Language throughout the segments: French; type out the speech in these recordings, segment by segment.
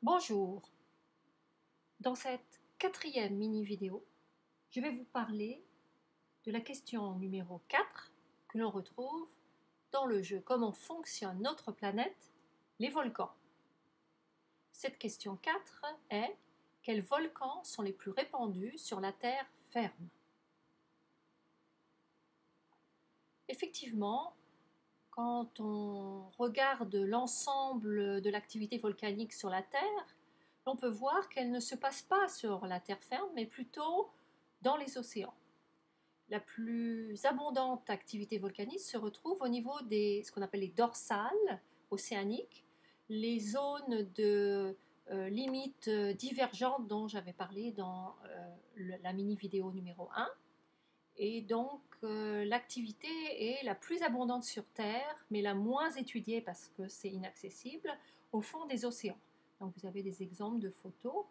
Bonjour, dans cette quatrième mini-vidéo, je vais vous parler de la question numéro 4 que l'on retrouve dans le jeu Comment fonctionne notre planète, les volcans. Cette question 4 est quels volcans sont les plus répandus sur la Terre ferme? Effectivement, quand on regarde l'ensemble de l'activité volcanique sur la Terre, on peut voir qu'elle ne se passe pas sur la terre ferme, mais plutôt dans les océans. La plus abondante activité volcanique se retrouve au niveau des ce qu'on appelle les dorsales océaniques, les zones de limites divergentes dont j'avais parlé dans la mini-vidéo numéro 1. Et donc l'activité est la plus abondante sur Terre, mais la moins étudiée parce que c'est inaccessible, au fond des océans. Donc vous avez des exemples de photos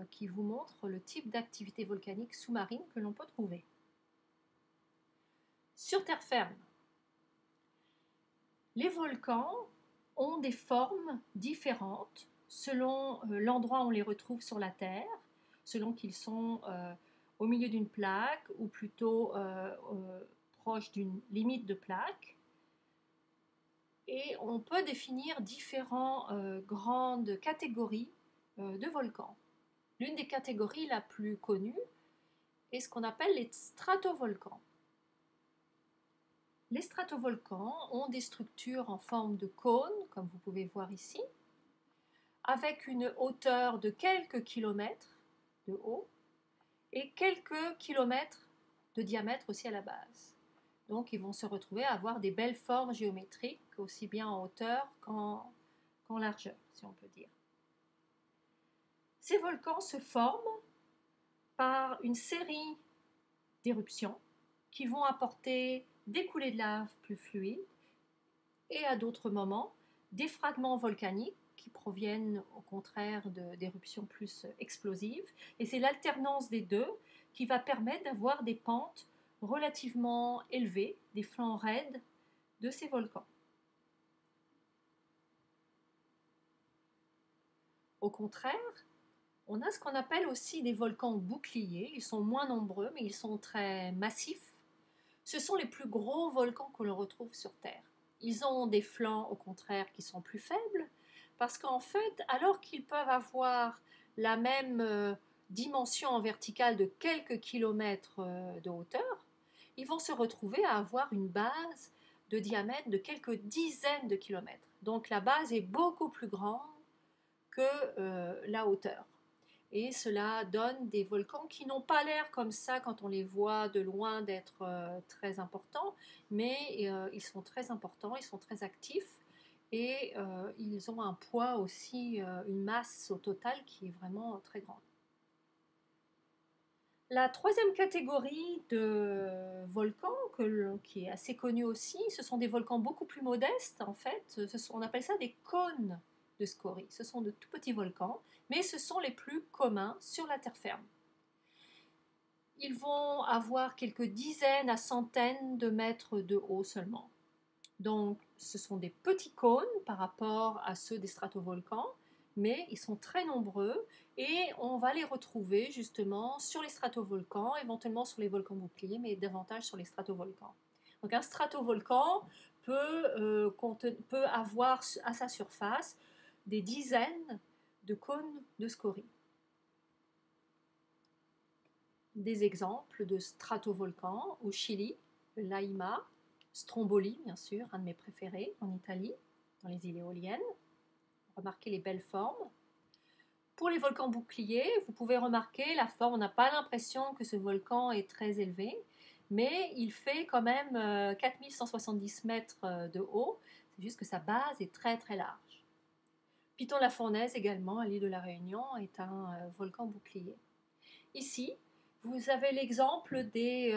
qui vous montrent le type d'activité volcanique sous-marine que l'on peut trouver. Sur terre ferme, les volcans ont des formes différentes selon l'endroit où on les retrouve sur la Terre, selon qu'ils sont au milieu d'une plaque ou plutôt proche d'une limite de plaque. Et on peut définir différentes grandes catégories de volcans. L'une des catégories la plus connue est ce qu'on appelle les stratovolcans. Les stratovolcans ont des structures en forme de cône, comme vous pouvez voir ici, avec une hauteur de quelques kilomètres de haut et quelques kilomètres de diamètre aussi à la base. Donc ils vont se retrouver à avoir des belles formes géométriques, aussi bien en hauteur qu'en largeur, si on peut dire. Ces volcans se forment par une série d'éruptions qui vont apporter des coulées de lave plus fluides et à d'autres moments des fragments volcaniques qui proviennent au contraire d'éruptions plus explosives. Et c'est l'alternance des deux qui va permettre d'avoir des pentes relativement élevées, des flancs raides de ces volcans. Au contraire, on a ce qu'on appelle aussi des volcans boucliers. Ils sont moins nombreux, mais ils sont très massifs. Ce sont les plus gros volcans que l'on retrouve sur Terre. Ils ont des flancs, au contraire, qui sont plus faibles, parce qu'en fait, alors qu'ils peuvent avoir la même dimension en verticale de quelques kilomètres de hauteur, ils vont se retrouver à avoir une base de diamètre de quelques dizaines de kilomètres. Donc la base est beaucoup plus grande que la hauteur. Et cela donne des volcans qui n'ont pas l'air comme ça quand on les voit de loin d'être très importants, mais ils sont très importants, ils sont très actifs et ils ont un poids aussi, une masse au total qui est vraiment très grande. La troisième catégorie de volcans qui est assez connue aussi, ce sont des volcans beaucoup plus modestes en fait, on appelle ça des cônes de scorie. Ce sont de tout petits volcans, mais ce sont les plus communs sur la terre ferme. Ils vont avoir quelques dizaines à centaines de mètres de haut seulement. Donc ce sont des petits cônes par rapport à ceux des stratovolcans, mais ils sont très nombreux et on va les retrouver justement sur les stratovolcans, éventuellement sur les volcans boucliers, mais davantage sur les stratovolcans. Donc un stratovolcan peut avoir à sa surface des dizaines de cônes de scorie. Des exemples de stratovolcans au Chili, le Laima, Stromboli bien sûr, un de mes préférés en Italie, dans les îles éoliennes. Remarquez les belles formes. Pour les volcans boucliers, vous pouvez remarquer la forme, on n'a pas l'impression que ce volcan est très élevé, mais il fait quand même 4170 mètres de haut, c'est juste que sa base est très très large. Piton-la-Fournaise également, à l'île de la Réunion, est un volcan bouclier. Ici, vous avez l'exemple des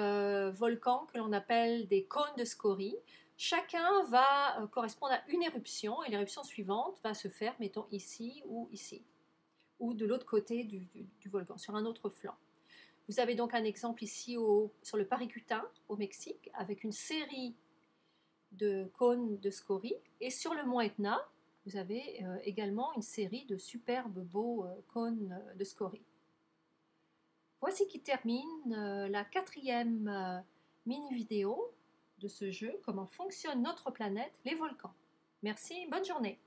volcans que l'on appelle des cônes de scorie. Chacun va correspondre à une éruption et l'éruption suivante va se faire, mettons, ici, ou de l'autre côté du volcan, sur un autre flanc. Vous avez donc un exemple ici sur le Paricutin, au Mexique, avec une série de cônes de scorie. Et sur le mont Etna, vous avez également une série de superbes beaux cônes de scories. Voici qui termine la 4e mini-vidéo de ce jeu, comment fonctionne notre planète, les volcans. Merci, bonne journée.